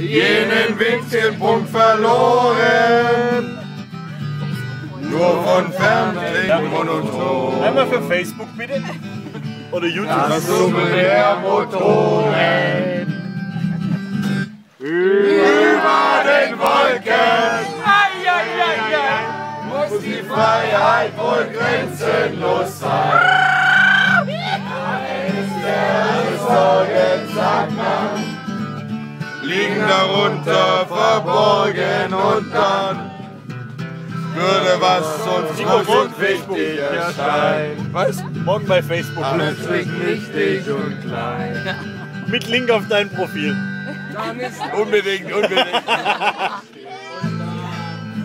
jenen winzigen Punkt verloren. Nur von fern klingt monoton. Einmal für Facebook bitte. Oder YouTube. Das Summen der Motoren. Über den Wolken muss die Freiheit wohl grenzenlos sein. Eines der Sorgen, sagt man, liegen darunter verborgen und dann würde, was uns groß und wichtig erscheint. Was? Morgen bei Facebook. Alles klingt wichtig und klein. Mit Link auf dein Profil. Unbedingt, unbedingt.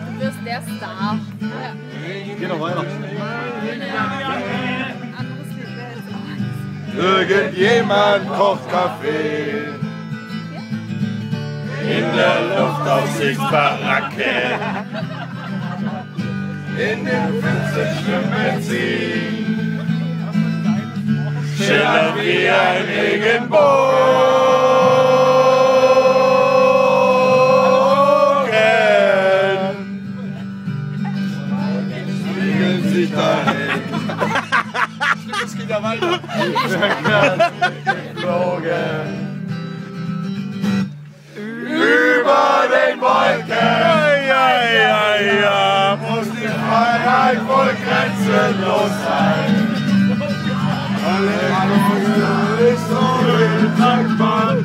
Du wirst der Star. Geh noch weiter. Irgendjemand kocht Kaffee. In der Luftaufsichtsbaracke. In den 50 sie Schillert wie ein Regenbogen. spiegeln sich dahin. Es geht ja weiter. Geflogen. Über den Wolken muss die Freiheit wohl grenzenlos sein. Alle ist so sagt man,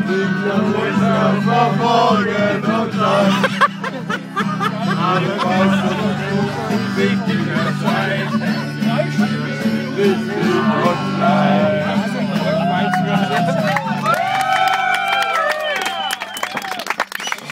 liegt darunter verborgen.